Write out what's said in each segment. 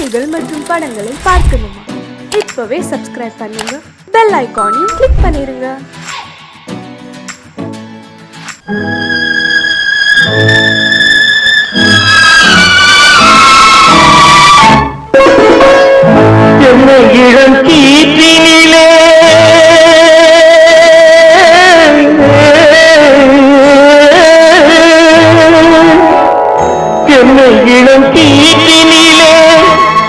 பாடல்கள் மற்றும் படங்களை பார்க்கணுமா? இப்பவே சப்ஸ்கிரைப் பண்ணுங்க, பெல் ஐகானையும் கிளிக் பண்ணிருங்க. என்னை இளம் கீற்றினிலே என்னை இளம் கீற்றினிலே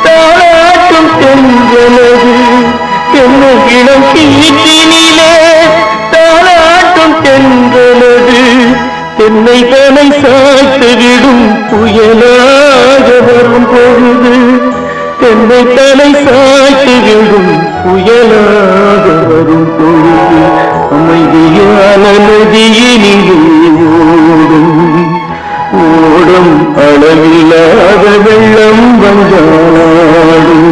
தாளாட்டும் தென்றலது. என்னை இளம் கீற்றினிலே தாளாட்டும் தென்றலது. என்னை தலை சாய்த்துவிடும் புயலாக வரும் பொழுது, என்னை தலை சாய்த்துவிடும் புயலாக வரும் பொழுது, அமைதியான நதியினிலே ஓடும் ஓடும் அளவில்லாத வெள்ளம் வந்தாடும்.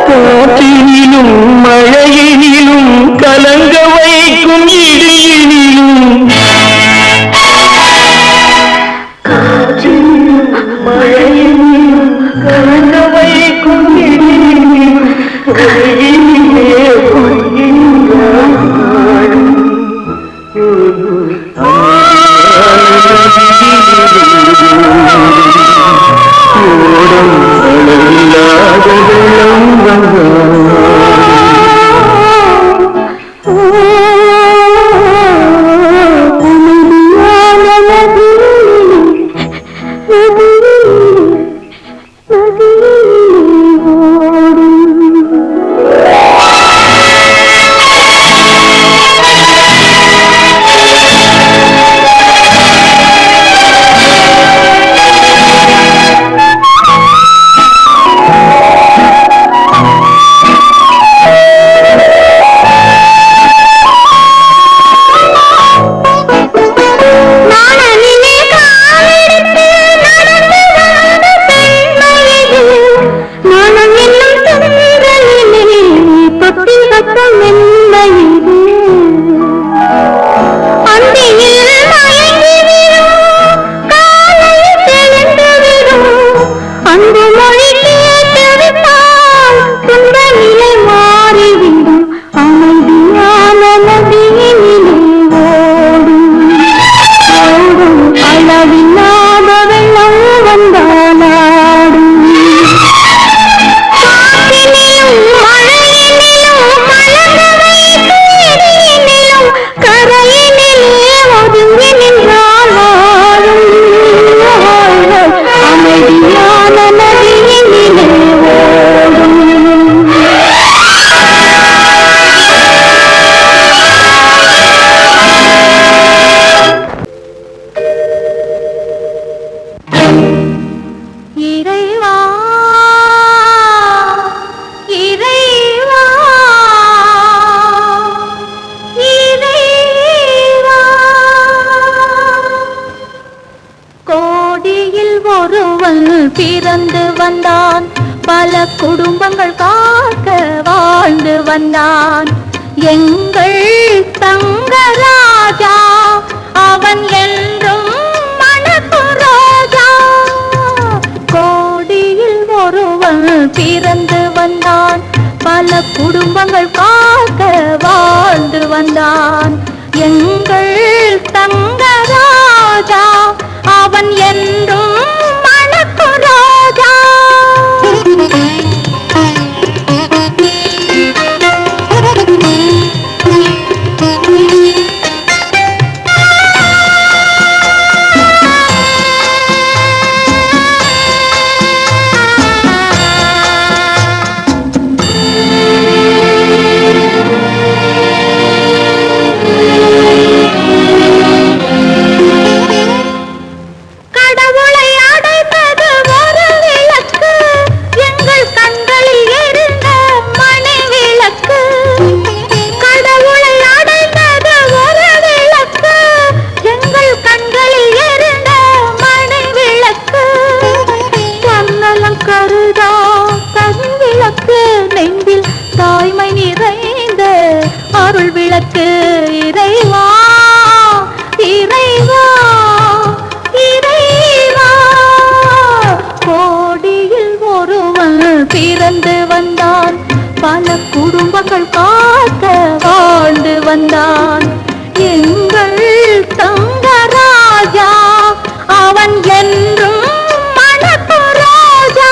காற்றினிலும் மழையினிலும் கலங்க வைக்கும் இடியினிலும், காற்றினிலும் மழையினிலும் கலங்க வைக்கும் இடியினிலும் கரையினிலே பொய்கின்றாடும். ஓடும் அளவில்லாத வெள்ளம் வந்தாடும். பிறந்து வந்தான், பல குடும்பங்கள் காக்க வாழ்ந்து வந்தான். எங்கள் தங்கராஜா அவன் என்றும் மணக்கும் ரோஜா. கோடியில் ஒருவன் பிறந்து வந்தான், பல குடும்பங்கள் காக்க வாழ்ந்து வந்தான். எங்கள் தங்கராஜா அவன் என்றும் கடவுளை பிறந்து வந்தான் பல குடும்பங்கள் காக்க வாழ்ந்து வந்தான் எங்கள் தங்கராஜா அவன் என்றும் மணக்கு ராஜா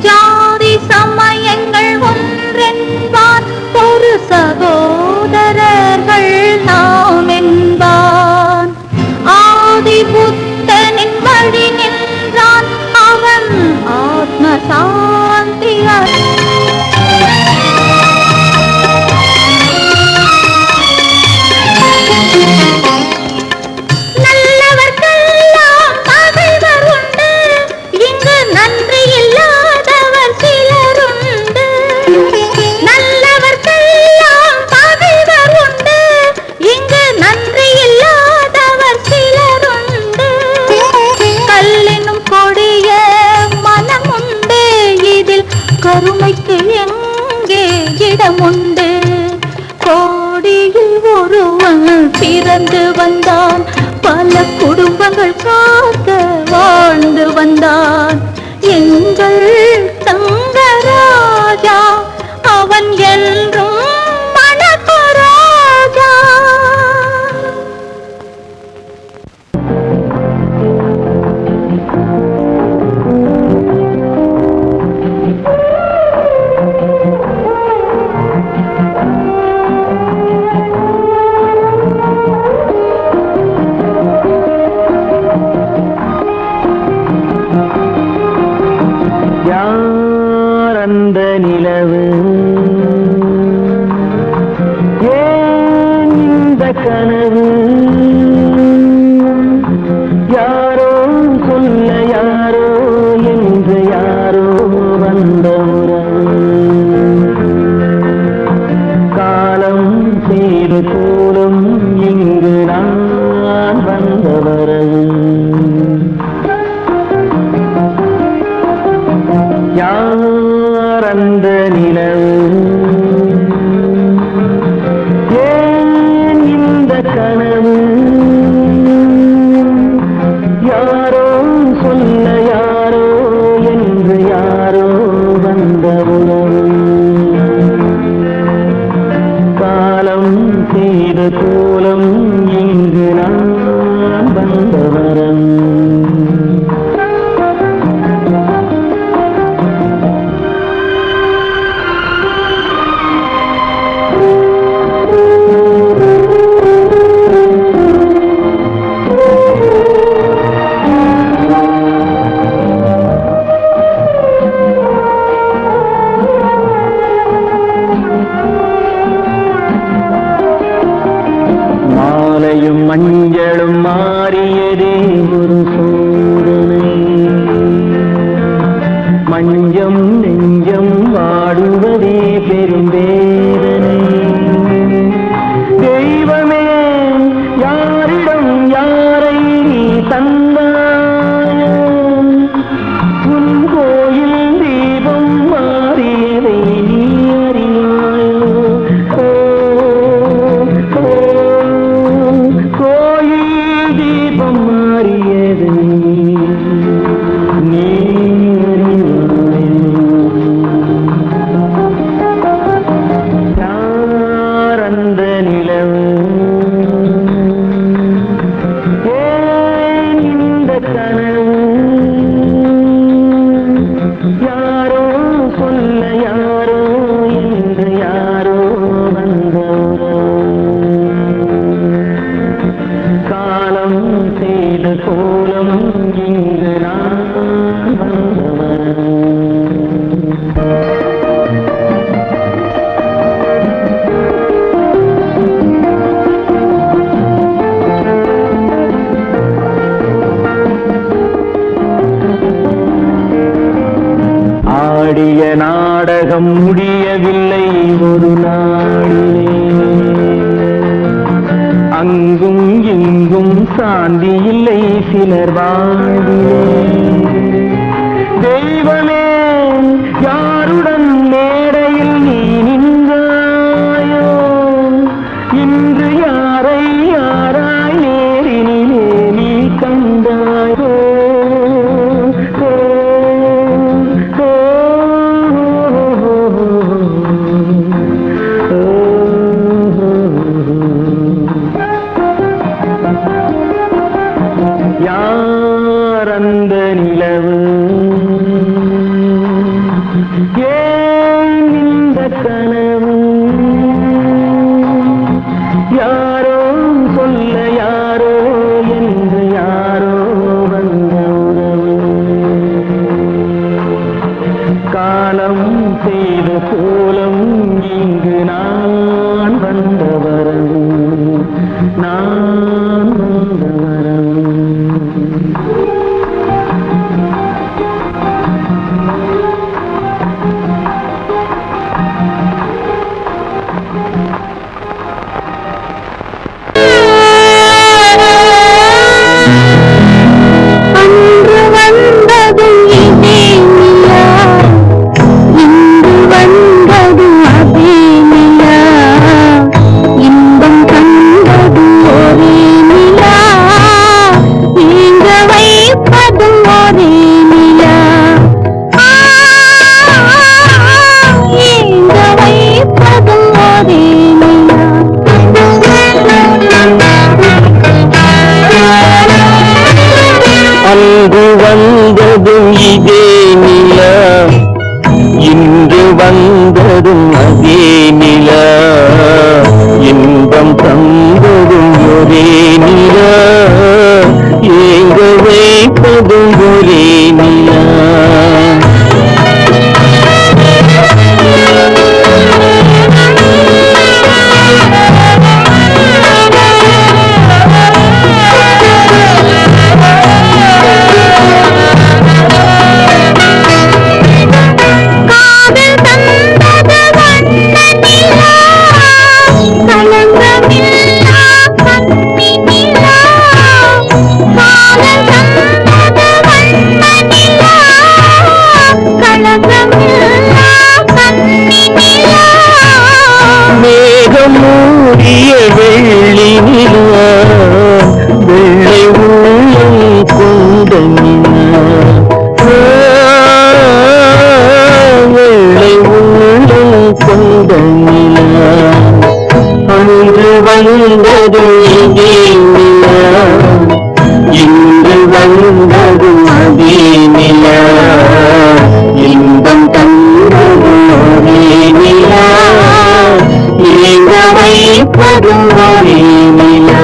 ஜாதி சமயங்கள் ஒன்றென்பான் ஒரு சகோதரர்கள் நாம் என்பான் ஆதி புத்தனின் வழி நின்றான் அவன் ஆத்ம சாந்தி நல்லவர்க்கெல்லாம் பகைவர் உண்டு இங்கு நன்றி இல்லாதவர் சிலருண்டு நல்லவர்க்கெல்லாம் பகைவர் உண்டு இங்கு நன்றி இல்லாதவர் சிலருண்டு கல்லினும் கொடிய மனம் உண்டு இதில் கருமைக்கு எங்கே இடமுண்டு கோடியில் ஒருவன் பிறந்து வந்தான் பல குடும்பங்கள் காக்க வாழ்ந்து வந்தான் எங்கள் தங்கராஜா அவன் என்றும் மணக்கு ராஜா யார் அந்த நிலவு ஏன் இந்த கனவு யாரோ சொல்ல யாரோ என்று யாரோ வந்த உறவு காலம் செய்து கூடும் இங்கு நான் வந்த வரவு யார் அந்த நிலவு ஏன் இந்த கனவு யாரோ சொல்ல யாரோ என்று யாரோ வந்த உறவு காலம் செய்த கோலம் இங்கு நான் வந்த வரம் இல்லை ஒரு நாளிலே. அங்கும் இங்கும் சாந்தி இல்லை சிலர் வாழ்விலே. தெய்வமே யாருடன் மேடையில் நீ நின்றாயோ, இன்று யாரை யாராய் நேரினிலே நீ கண்டாயோ. யார் அந்த நிலவு, ஏன் இந்த கனவு, யாரோ சொல்ல யாரோ என்று யாரோ வந்த உறவு. காலம் செய்த கோலம் இங்கு நான் வந்த வரவு, நான் வந்த வரவு. அன்று வந்ததும் இதே நிலா, இன்று வந்ததும் அதே நிலா, இன்பம் தந்ததும் ஒரே நிலா, ஏங்க வைப்பதும் ஒரே நிலா. மூடிய வெள்ளி நிலா, வெள்ளை உள்ளம் கொண்ட நிலா, வெள்ளை உள்ளம் கொண்ட நிலா. அன்று வந்தது இதே நிலா, இன்று வந்தது அதே நிலா, இன்பம் தந்தது ஒரே நிலா, ஏங்க வைப்பதும் ஒரே நிலா.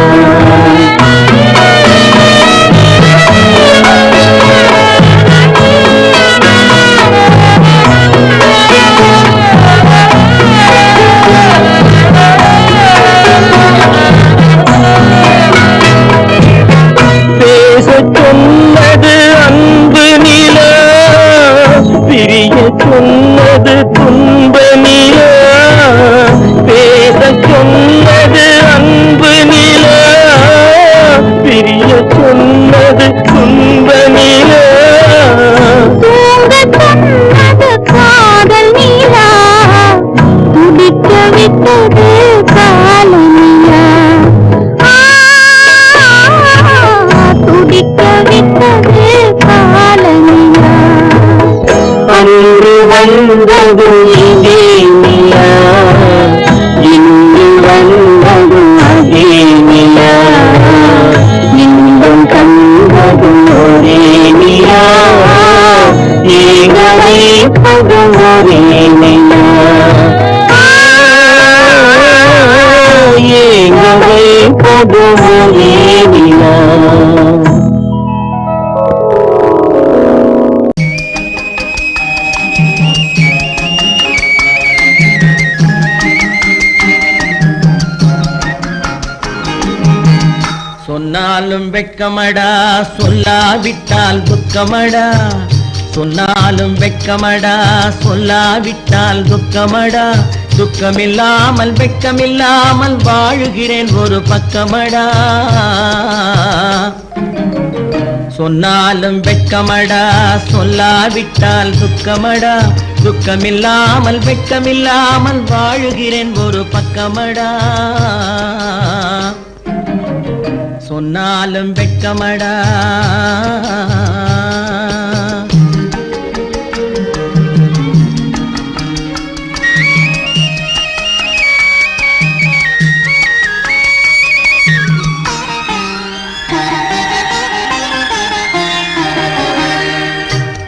பேசச் சொன்னது அன்பு நிலா, பிரிய சொன்னது துன்ப நிலா. பேசச் சொன்னது அன்பு நிலா, பிரிய சொன்னது துன்ப நிலா. தூங்கச் சொன்னது காதல் நிலா, துடிக்க விட்டது கால நிலா, துடிக்க விட்டது கால நிலா. அன்று வந்தது இதே நிலா, இன்று வந்தது அதே நிலா, இன்பம் தந்தது ஒரே நிலா, ஏங்க வைப்பது ஒரே நிலா, ஏங்க வைப்பது ஒரே நிலா. சொன்னாலும் வெட்கமடா, சொல்லாவிட்டால் துக்கமடா, சொன்னாலும் வெட்கமடா, சொல்லாவிட்டால் துக்கமடா. துக்கமில்லாமல் வெட்கமில்லாமல் வாழுகிறேன் ஒரு பக்கமடா. சொன்னாலும் வெட்கமடா, சொல்லாவிட்டால் துக்கமடா. துக்கமில்லாமல் வெட்கமில்லாமல் வாழுகிறேன் ஒரு பக்கமடா. சொன்னாலும் வெட்கமடா.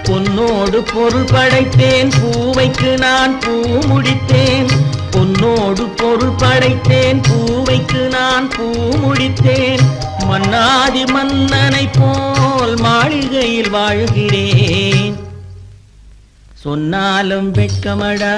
பொன்னோடு பொருள் படைத்தேன், பூவைக்கு நான் பூ முடித்தேன். பொன்னோடு பொருள் படைத்தேன், பூவைக்கு நான் பூ முடித்தேன். மன்னாதி மன்னனை போல் மாளிகையில் வாழ்கிறேன். சொன்னாலும் வெட்கமடா.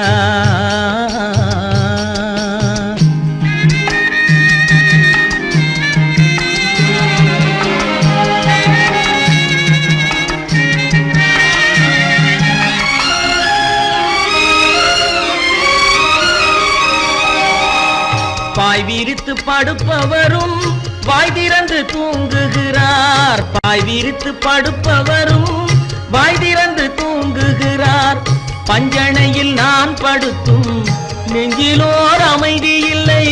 பாய் விரித்து படுப்பவரும் வாய் திறந்து தூங்குகிறார். பாய் விரித்து படுப்பவரும் வாய் திறந்து தூங்குகிறார். பஞ்சணையில் நான் படுத்தும் நெஞ்சிலோர் அமைதி இல்லை.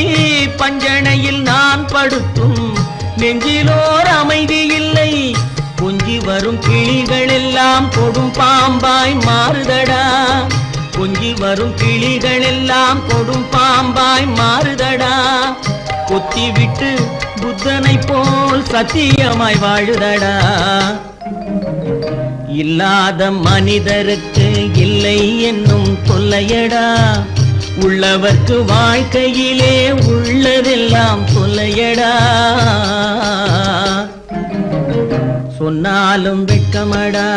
பஞ்சணையில் நான் படுத்தும் நெஞ்சிலோர் அமைதி இல்லை. கொஞ்சி வரும் கிளிகள் எல்லாம் கொடும் பாம்பாய் மாறுதடா. கொஞ்சி வரும் கிளிகள் எல்லாம் கொடும் பாம்பாய் மாறுதடா. கொத்தி விட்டு புத்தனை போல் சத்தியமாய் வாழுதடா. இல்லாத மனிதருக்கு இல்லை என்னும் தொல்லையடா. உள்ளவர்க்கு வாழ்க்கையிலே உள்ளதெல்லாம் தொல்லையடா. சொன்னாலும் வெட்கமடா.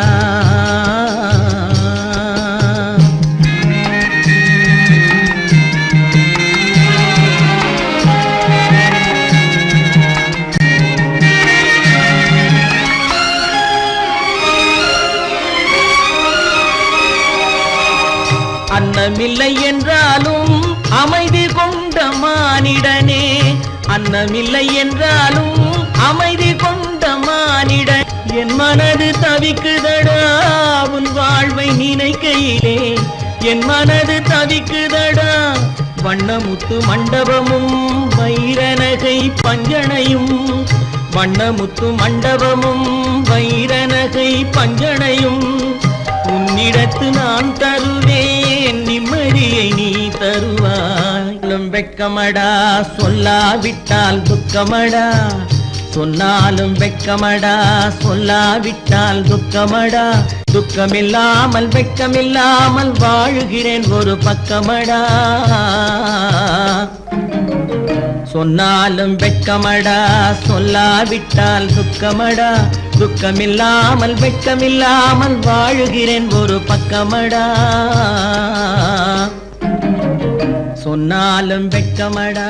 அன்னமில்லை என்றாலும் அமைதி கொண்ட மானிடனே. அன்னமில்லை என்றாலும் அமைதி கொண்ட மானிடன். என் மனது தவிக்குதடா உன் வாழ்வை நினைக்கையிலே. என் மனது தவிக்குதடா. வண்ணமுத்து மண்டபமும் வைரநகை பஞ்சனையும். வண்ணமுத்து மண்டபமும் வைரநகை பஞ்சனையும். உன்னிடத்து நான் தருவேன், நிம்மதியை நீ தருவாய். வெட்கமடா, சொல்லாவிட்டால் துக்கமடா. சொன்னாலும் வெட்கமடா, சொல்லாவிட்டால் துக்கமடா. துக்கமில்லாமல் வெட்கமில்லாமல் வாழுகிறேன் ஒரு பக்கமடா. சொன்னாலும் வெட்கமடா, சொல்லாவிட்டால் துக்கமடா. துக்கமில்லாமல் வெட்கமில்லாமல் வாழுகிறேன் ஒரு பக்கமடா. சொன்னாலும் வெட்கமடா.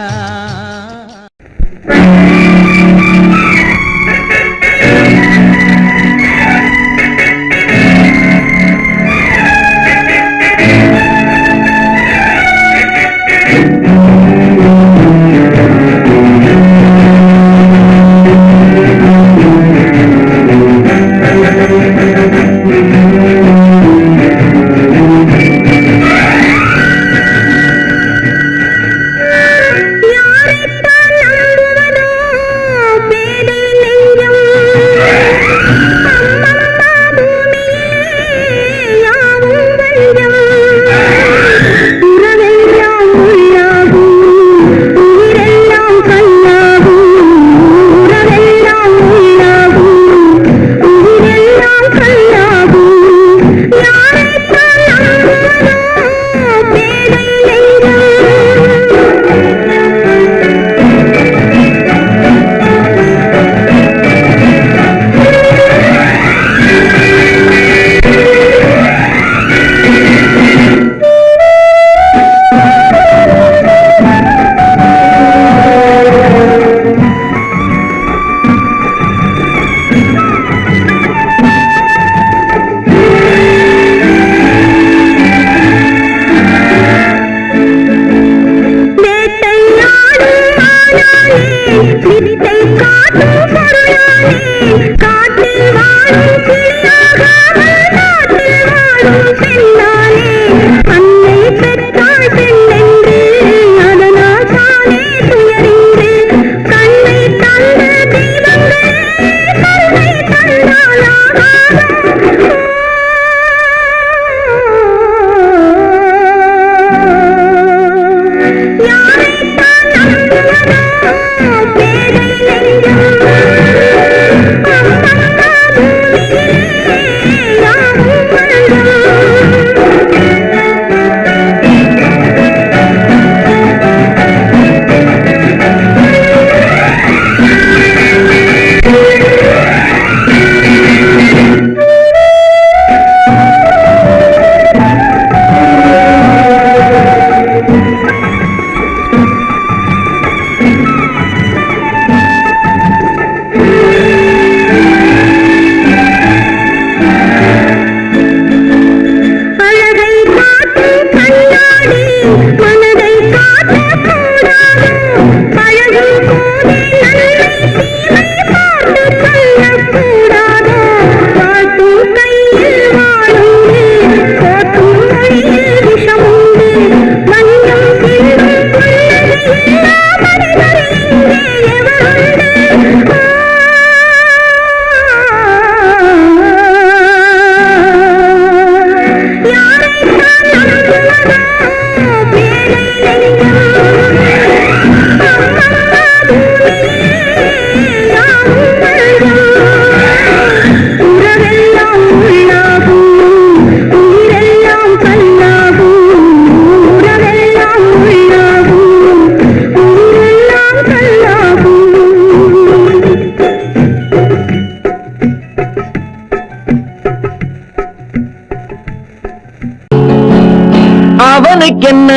அவனுக்கென்ன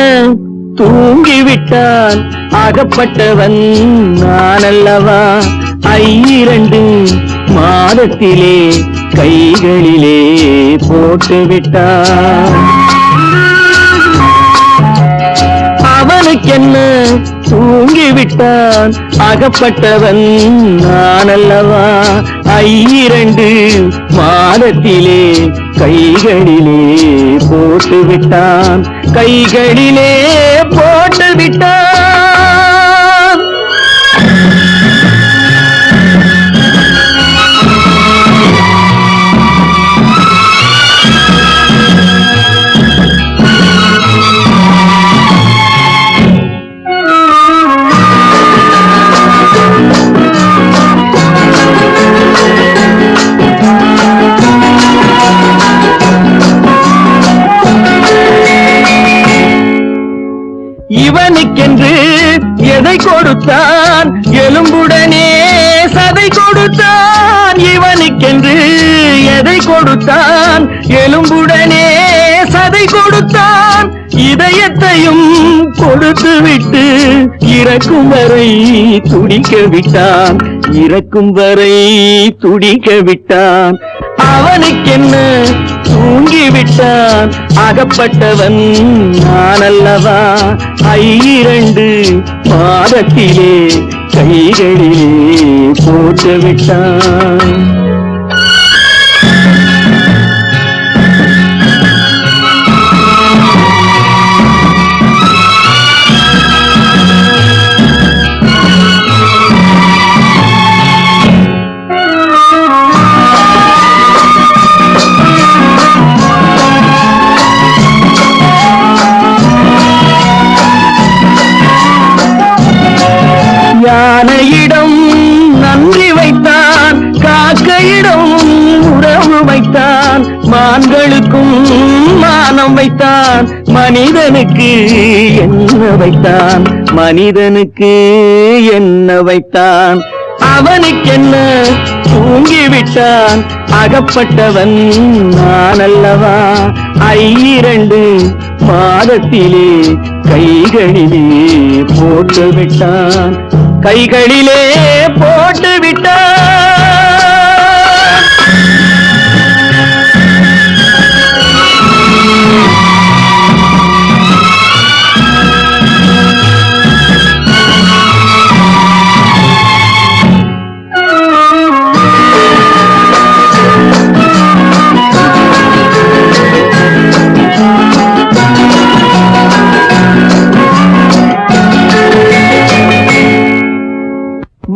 தூங்கிவிட்டான் அகப்பட்டவன் நான் அல்லவா 2 மாதத்திலே கைகளிலே போட்டுவிட்டான் அவனுக்கென்ன தூங்கிவிட்டான் அகப்பட்டவன் நான் அல்லவா 2 மாதத்திலே கைகளிலே போட்டுவிட்டான் கைகளிலே போட்டுவிட்டான் இவனுக்கென்று எதை கொடுத்தான் எலும்புடனே சதை கொடுத்தான் இவனுக்கென்று எதை கொடுத்தான் எலும்புடனே சதை கொடுத்தான் இதயத்தையும் கொடுத்து விட்டு இறக்கும் வரை துடிக்க விட்டான் இறக்கும் வரை துடிக்க விட்டான் அவனுக்கென்ன தூங்கிவிட்டான் அகப்பட்டவன் நான் அல்லவா 2 மாதத்திலே கைகளிலே போட்டுவிட்டான் யானையிடம் நன்றி வைத்தான் காக்கையிடம் உறவு வைத்தான் மான்களுக்கும் மானம் வைத்தான் மனிதனுக்கு என்ன வைத்தான் மனிதனுக்கு என்ன வைத்தான் அவனுக்கென்ன தூங்கிவிட்டான் அகப்பட்டவன் நான் அல்லவா 2 மாதத்திலே கைகளிலே போட்டுவிட்டான் கைகளிலே போட்டுவிட்டான்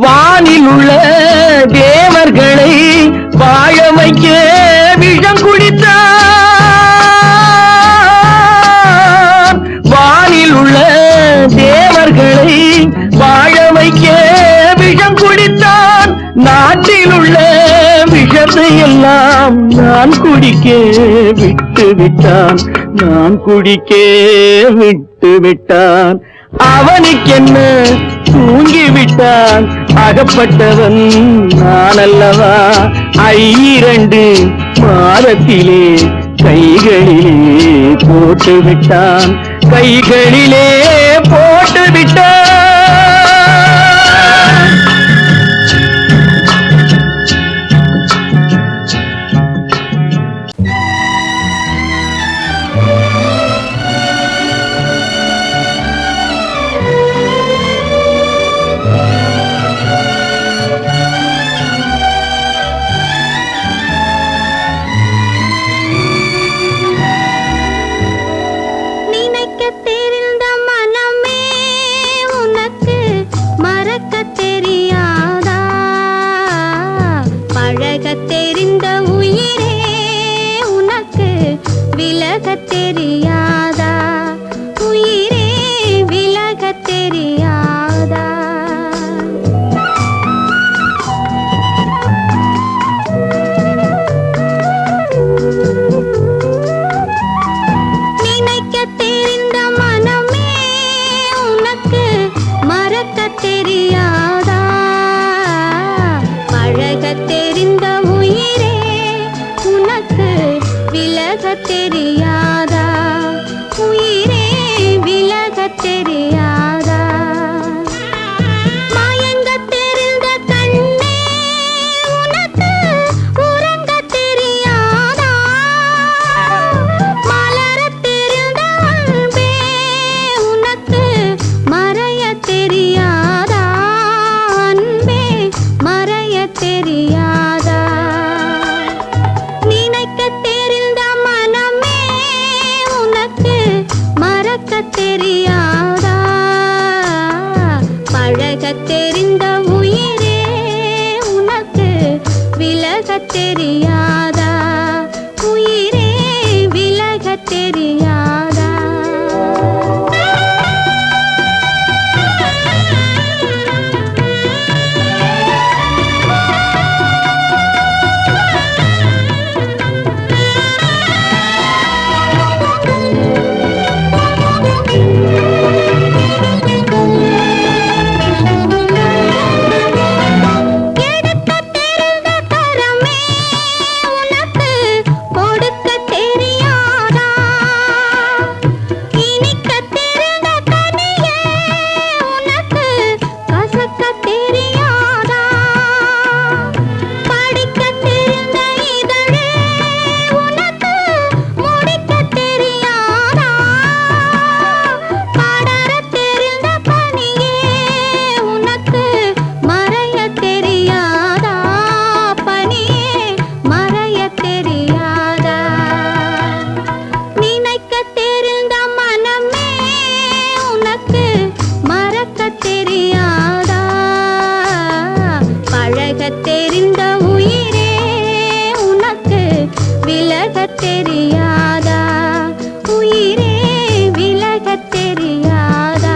வானில் உள்ள தேவர்களை வாழ வைக்க விஷம் குடித்தான் வானில் உள்ள தேவர்களை வாழ வைக்க விஷம் குடித்தான் நாட்டில் உள்ள விஷத்தை எல்லாம் நான் குடிக்க விட்டு விட்டான் நான் குடிக்க விட்டு விட்டான் அவனுக்கென்ன தூங்கிவிட்டான் அகப்பட்டவன் நான் அல்லவா 2 மாதத்திலே கைகளிலே போட்டுவிட்டான் கைகளிலே போட்டுவிட்டான் தெரியாதா உயிரே தெரிந்த உயிரே உனக்கு விலகத் தெரியாதா? உயிரே விலகத் தெரியாதா? தெரிந்த உயிரே உனக்கு விலகத் தெரியாதா? உயிரே விலகத் தெரியாதா?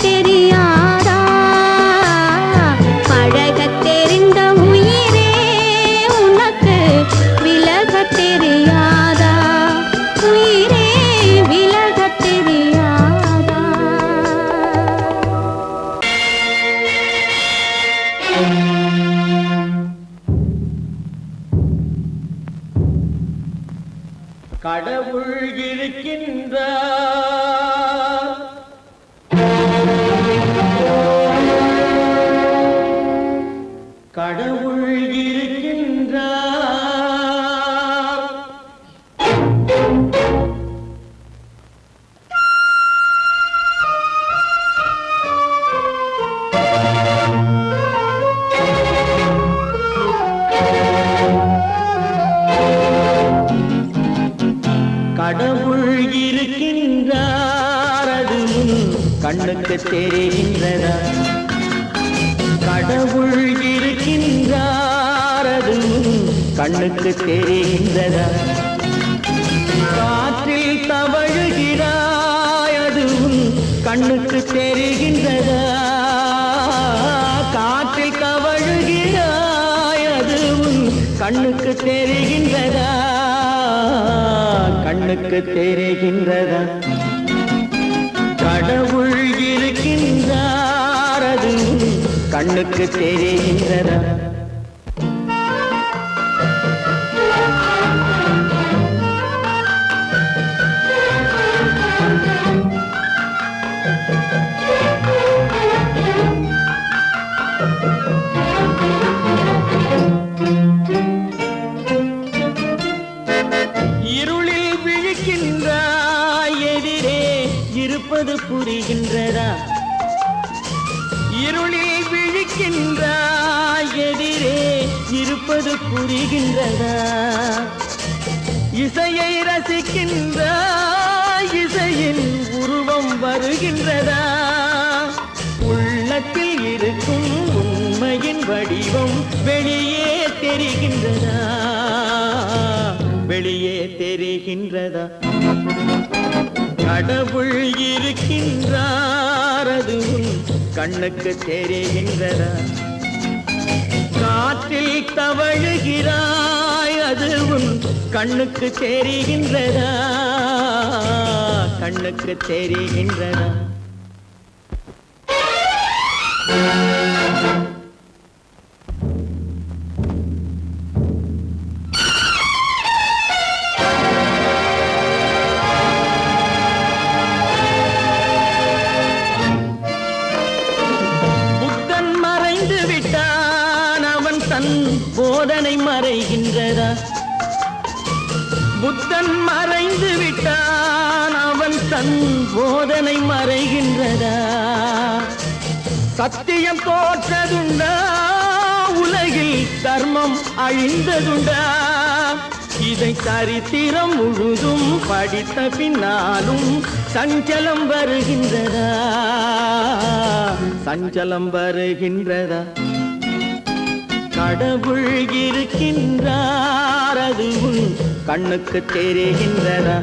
தெரியாதா? பழகத் தெரிந்த உயிரே உனக்கு விலகத் தெரியாதா? உயிரே விலகத் தெரியாதா? கடவுள் இருக்கின்றார், கடவுள் இருக்கின்றார். கடவுள் இருக்கின்றார், அது கண்ணுக்கு தெரிகின்றதா? கடவுள் இருக்கின்றார், அது கண்ணுக்கு தெரிகின்றதா? காற்றில் தவழுகிறாய், அது கண்ணுக்கு தெரிகின்றதா? காற்றில் தவழுகிறாய், அது கண்ணுக்கு தெரிகின்றதா? கண்ணுக்கு தெரிகின்றதா? கடவுள் இருக்கின்றார், அது கண்ணுக்கு தெரிகின்றதா? இருளில் விழிக்கின்றாய், எதிரே இருப்பது புரிகின்றதா? இருளில் விழிக்கின்றாய், எதிரே இருப்பது புரிகின்றதா? இசையை ரசிக்கின்றாய், இசையின் உருவம் வருகின்றதா? உள்ளத்தில் இருக்கும் உண்மையின் வடிவம் வெளியே தெரிகின்றதா? வெளியே தெரிகின்றதா? கடவுள் இருக்கின்றார், கண்ணுக்கு தெரிகின்றதா? காற்றில் தவழுகிறாய், அது உன் கண்ணுக்கு தெரிகின்றதா? கண்ணுக்கு தெரிகின்றதா? புத்தன் மறைந்து விட்டான், அவன் தன் போதனை மறைகின்றதா? புத்தன் மறைந்து விட்டான், அவன் தன் போதனை மறைகின்றதா? சத்தியம் தோற்றதுண்டா, உலகில் தர்மம் அழிந்ததுண்டா? இதை சரித்திரம் முழுதும் படித்த பின்னாலும் சஞ்சலம் வருகின்றதா? சஞ்சலம் வருகின்றதா? கடவுள் இருக்கின்றார், அது உன் கண்ணுக்கு தெரிகின்றதா?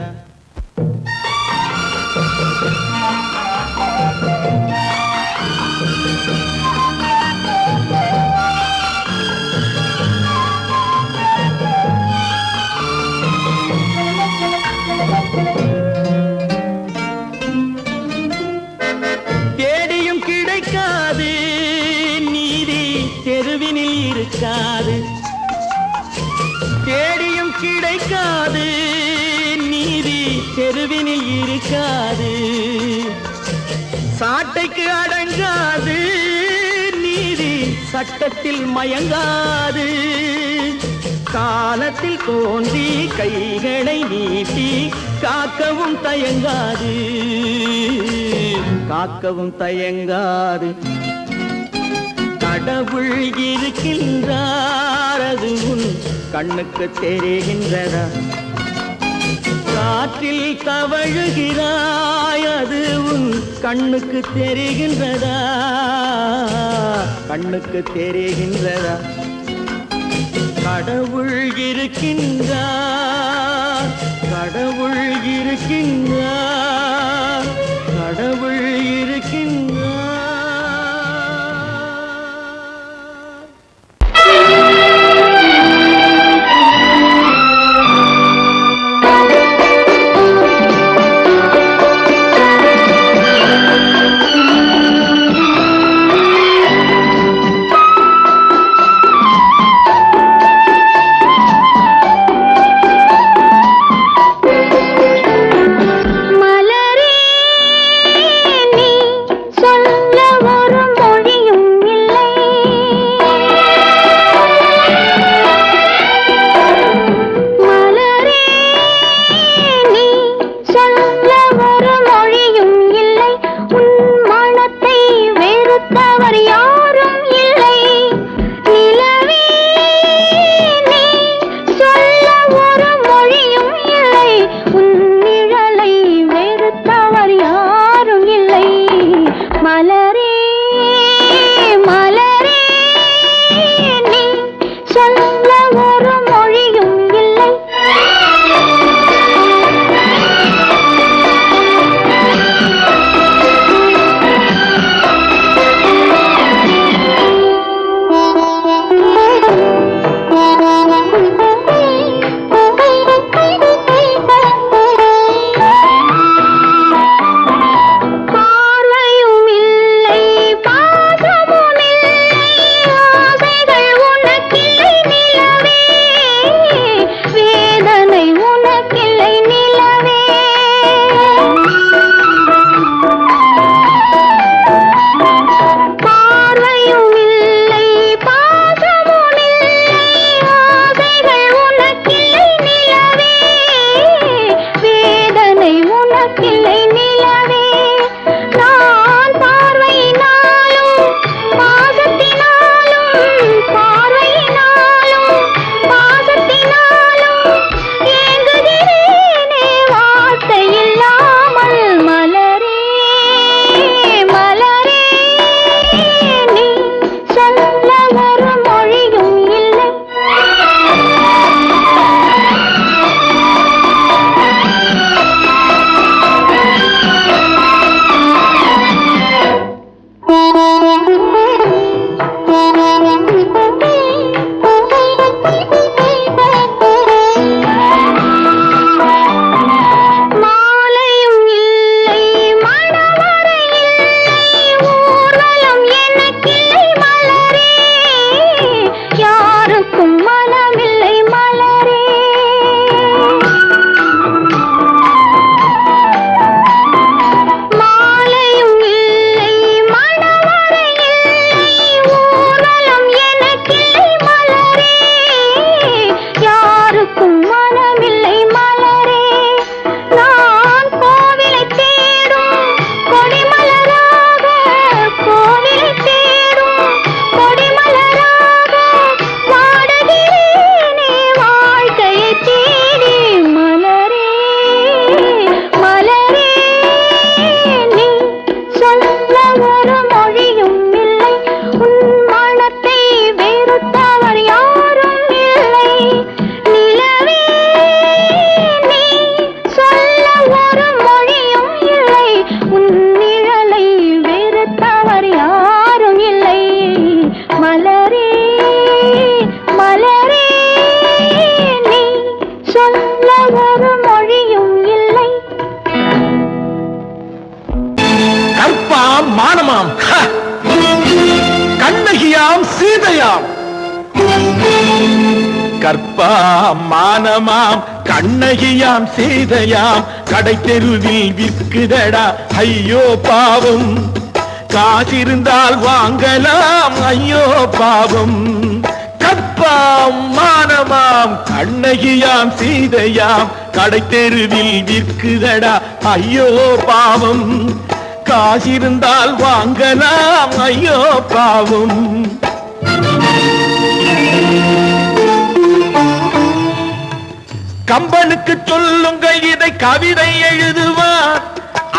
தேடியும் கிடைக்காது நீதி, தெருவினில் இருக்காது. தேடியும் கிடைக்காது நீதி, தெருவினில் இருக்காது. சாட்டைக்கு அடங்காது நீதி, சட்டத்தில் மயங்காது. காலத்தில் தோன்றி கைகளை நீட்டி காக்கவும் தயங்காது, காக்கவும் தயங்காது. கடவுள் இருக்கின்றார், அது உன் கண்ணுக்கு தெரிகின்றதா? காற்றில் தவழுகிறாய், அது உன் கண்ணுக்கு தெரிகின்றதா? கண்ணுக்கு தெரிகின்றதா? கடவுள் இருக்கின்றார், கடவுள் இருக்கின்றார், கடவுள் இருக்கின்றார். மானமாம் கண்ணகியாம் சீதையாம் கற்பாம் மானமாம் கண்ணகியாம் சீதையாம் கடை தெருவில் விற்குதடா ஐயோ பாவம் காசிருந்தால் வாங்கலாம் ஐயோ பாவம் கற்பாம் மானமாம் கண்ணகியாம் சீதையாம் கடை தெருவில் விற்குதடா ஐயோ பாவம் காசிருந்தால் வாங்கலாம் ஐயோ பாவம் கம்பனுக்கு சொல்லுங்கள் இதை கவிதை எழுதுவான்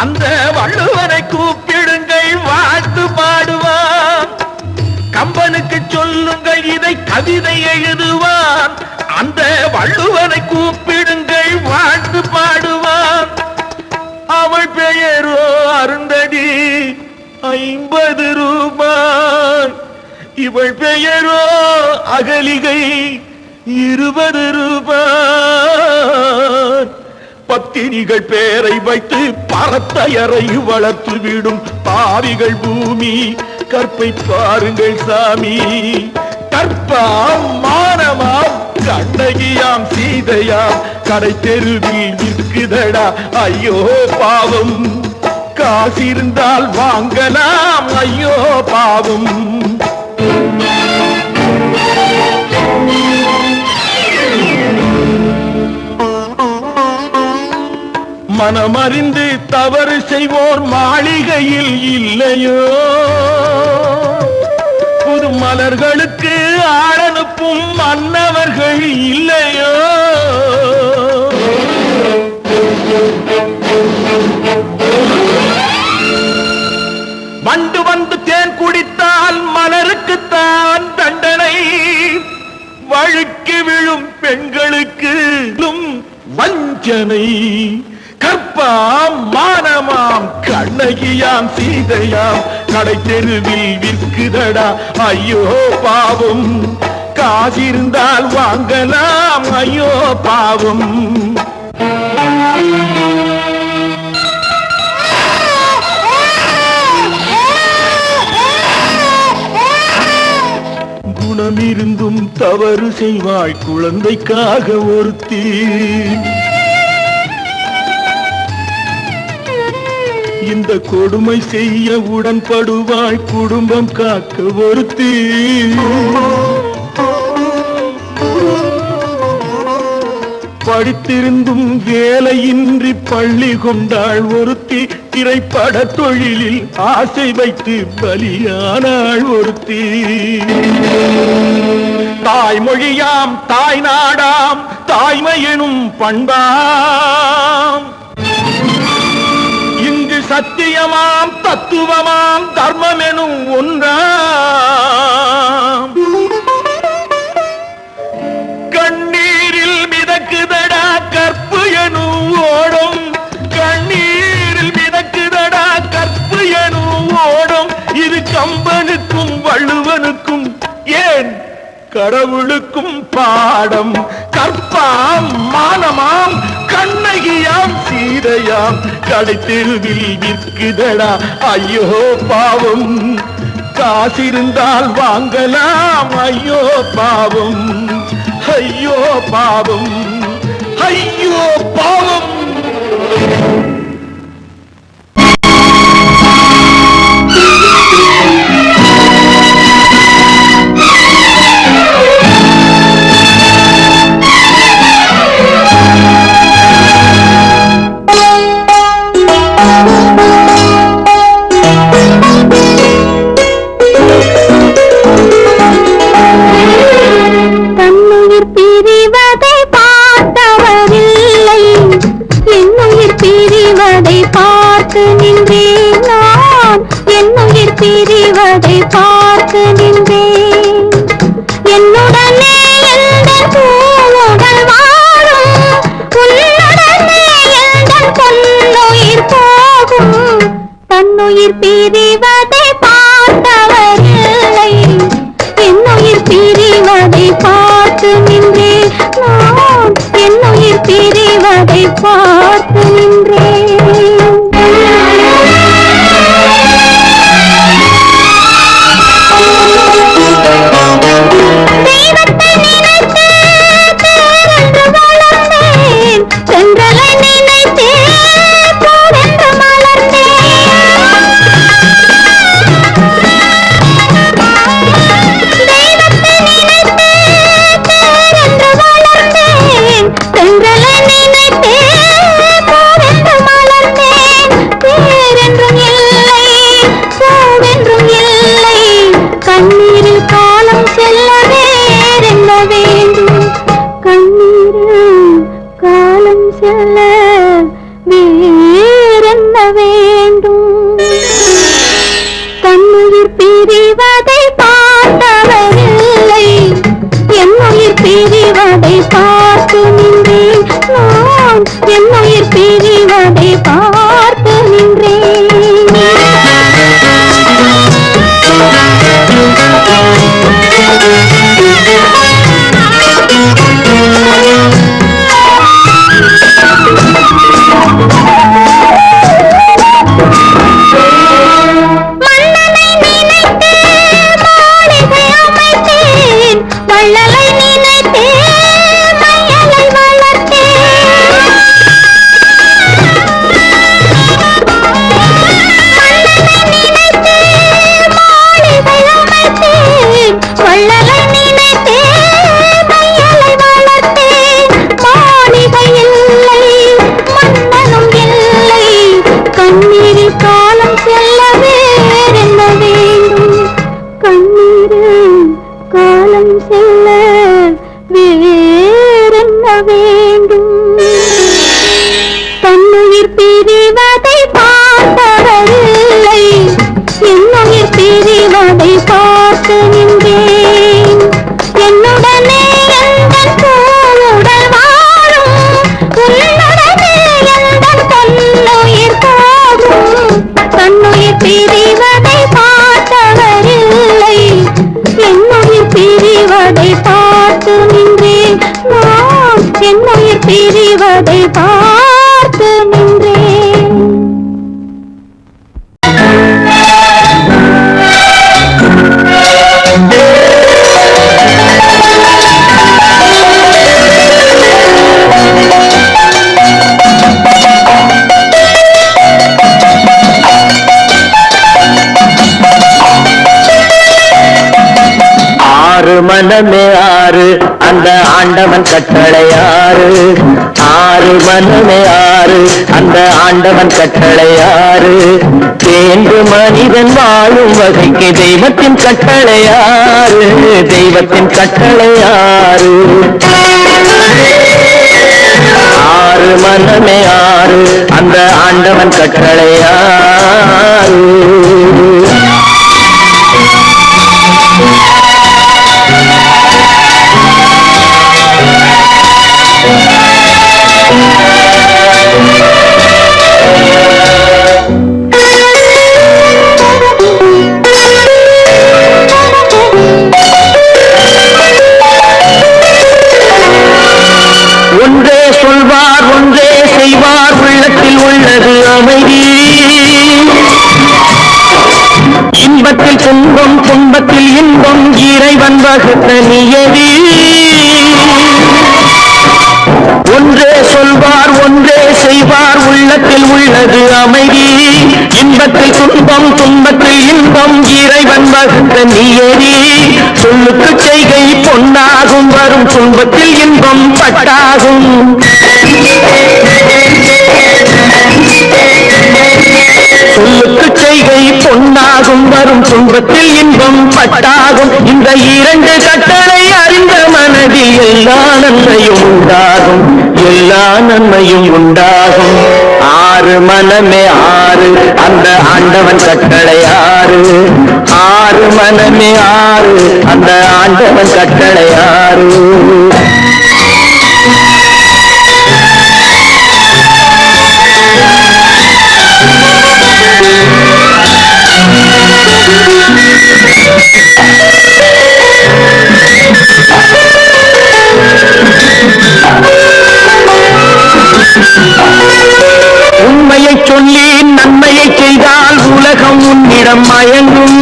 அந்த வள்ளுவனை கூப்பிடுங்கள் வாழ்த்து பாடுவான் கம்பனுக்கு சொல்லுங்கள் இதை கவிதை எழுதுவான் அந்த வள்ளுவனை கூப்பிடுங்கள் வாழ்த்து பாடுவான் அவள் பெயரோ அருந்ததி 50 ரூபாய் இவள் பெயரோ அகலிகை 20 ரூபாய் பத்தினிகள் பேரை வைத்து பரத்தையரை வளர்த்து விடும் பாவிகள் பூமி கற்பை பாருங்கள் சாமி கற்பாம் மானமாம் கண்ணகியாம் சீதையாம் கடை தெருவில் விற்குதடா ஐயோ பாவம் காசிருந்தால் வாங்கலாம் ஐயோ பாவம் மனமறிந்து தவறு செய்வோர் மாளிகையில் இல்லையோ புது மலர்களுக்கு ஆளனுப்பும் மன்னவர்கள் இல்லையோ வண்டு வந்து தேன் குடித்தால் மலருக்குத்தான் தண்டனை வழுக்கி விழும் பெண்களுக்கு வஞ்சனை கற்பாம் மானமாம் கண்ணகியாம் சீதையாம் கடை தெருவில் விற்குதடா ஐயோ பாவம் காசிருந்தால் வாங்கலாம் ஐயோ பாவம் குணமிருந்தும் தவறு செய்வாய் குழந்தைக்காக ஒருத்தி இந்த கொடுமை செய்ய உடன்படுவாய் குடும்பம் காக்க ஒருத்தி படித்திருந்தும் வேலையின்றி பள்ளி கொண்டாள் ஒருத்தி திரைப்பட தொழிலில் ஆசை வைத்து பலியானாள் ஒருத்தி தாய்மொழியாம் தாய் நாடாம் தாய்மையெனும் பண்பாம் இங்கு சத்தியமாம் தத்துவமாம் தர்மமெனும் ஒன்றாம் கண்ணீரில் மிதக்குதடா கற்பு எனும் ஓடும் கண்ணீரில் மிதக்குதடா கற்பு எனும் ஓடும் இது கம்பனுக்கும் வள்ளுவனுக்கும் ஏன் கடவுளுக்கும் பாடம் கற்பாம் மானமாம் கண்ணகியாம் சீதையாம் கடை தெருவில் விற்குதடா ஐயோ பாவம் காசிருந்தால் வாங்கலாம் ஐயோ பாவம் ஐயோ பாவம் ஐயோ பாவம் பிரிவதை பார்த்து நின்றேன் என்னுடனே எந்தன் பூவுடல் வாழும் உன்னுடனே எந்தன் பொன்னுயிர் போகும் தன்னுயிர் பிரிவதை பார்த்தவரில்லை என்னுயிர் பிரிவதை பார்த்து நின்றேன் நான் என்னுயிர் பிரிவதை பார்த்து நின்றேன் பிரிவதை பார்த்தவரில்லை, என்னுயிர் பிரிவதை பார்த்து நின்றேன். என்னுடனே எந்தன் பூவுடல் வாழும், உன்னுடனே எந்தன் பொன்னுயிர் போகும். தன்னுயிர் பிரிவதை பார்த்தவரில்லை, என்னுயிர் பிரிவதை பார்த்து நின்றேன். நான் என்னுயிர் பிரிவதை பார்த்து நின்றேன். மனமே ஆறு அந்த ஆண்டவன் கட்டளையாறு, ஆறு மனமே ஆறு அந்த ஆண்டவன் கட்டளையாறு. தேர்ந்து மனிதன் வாழும் வகைக்கு தெய்வத்தின் கட்டளையாறு, தெய்வத்தின் கட்டளையாறு. ஆறு மனமே ஆறு அந்த ஆண்டவன் கட்டளையாறு. ஒன்றே சொல்வார் ஒன்றே செய்வார், உள்ளத்தில் உள்ளது அமைதி. இன்பத்தில் துன்பம் துன்பத்தில் இன்பம், இறைவன் வகுத்த நியதி. ஒன்றே சொல்வார் ஒன்றே செய்வார், உள்ளத்தில் உள்ளது அமைதி. இன்பத்தில் துன்பம் துன்பத்தில் இன்பம், இறைவன் வகுத்த நியதி. சொல்லுக்கு செய்கை பொன்னாகும், வரும் துன்பத்தில் இன்பம் பட்டாகும். சொல்லுக்கு செய்கை பொன்னாகும், வரும் துன்பத்தில் இன்பம் பட்டாகும். இந்த இரண்டு கட்டளை அறிந்த மனதில் எல்லா நன்மையும் உண்டாகும், எல்லா நன்மையும் உண்டாகும். ஆறு மனமே ஆறு அந்த ஆண்டவன் கட்டளையாறு, ஆறு மனமே ஆறு அந்த ஆண்டவன் கட்டளையாறு. உண்மையை சொல்லி நன்மையை செய்தால் உலகம் உன்னிடம் மயங்கும்.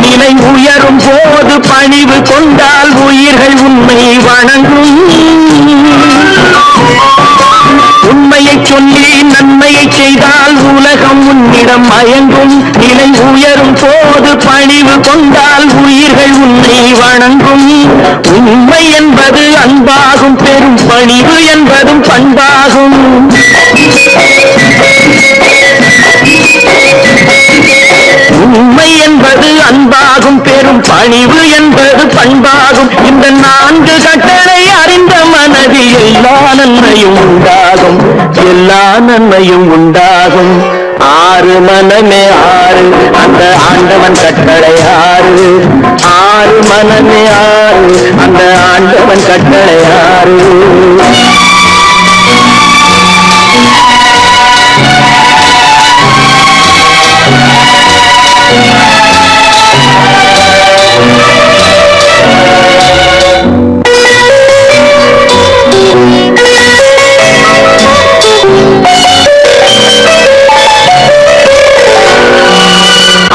நிலை உயரும் போது பணிவு கொண்டால் உயிர்கள் உண்மை வணங்கும். உண்மையை சொல்லி நன்மையை செய்தால் உலகம் உன்னிடம் மயங்கும். நிலை உயரும் போது பணிவு கொண்டால் உயிர்கள் உன்னை வணங்கும். உண்மை என்பது அன்பாகும், பெரும் பணிவு என்பதும் பண்பாகும். உண்மை என்பது அன்பாகும், பெரும் பணிவு என்பது பண்பாகும். இந்த நான்கு கட்டளை அறிந்த மனதில் எல்லா நன்மையும் உண்டாகும், எல்லா நன்மையும் உண்டாகும். ஆறு மனமே ஆறு அந்த ஆண்டவன் கட்டளையாறு, ஆறு மனமே ஆறு அந்த ஆண்டவன் கட்டளையாறு.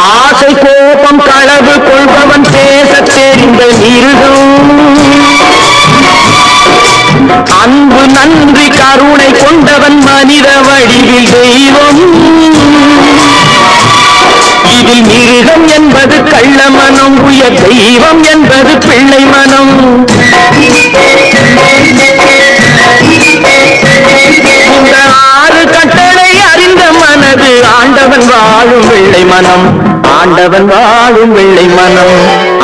ஆசை கோபம் களவு கொள்பவன் பேச தெரிந்த மிருகம். அன்பு நன்றி கருணை கொண்டவன் மனித வடிவில் தெய்வம். இதில் மிருகம் என்பது கள்ள மனம், உயர் தெய்வம் என்பது பிள்ளை மனம். இந்த ஆறு கட்டளை அறிந்த மனது ஆண்டவன் வாழும் வெள்ளை மனம், ஆண்டவன் வாழும் வெள்ளை மனம்.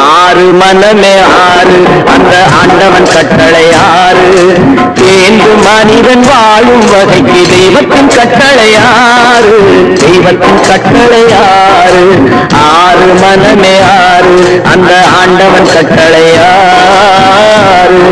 ஆறு மனமே ஆறு அந்த ஆண்டவன் கட்டளை ஆறு தேர்ந்து மனிதன் வாழும் வகைக்கு தெய்வத்தின் கட்டளை ஆறு தெய்வத்தின் கட்டளை ஆறு ஆறு மனமே ஆறு அந்த ஆண்டவன் கட்டளை ஆறு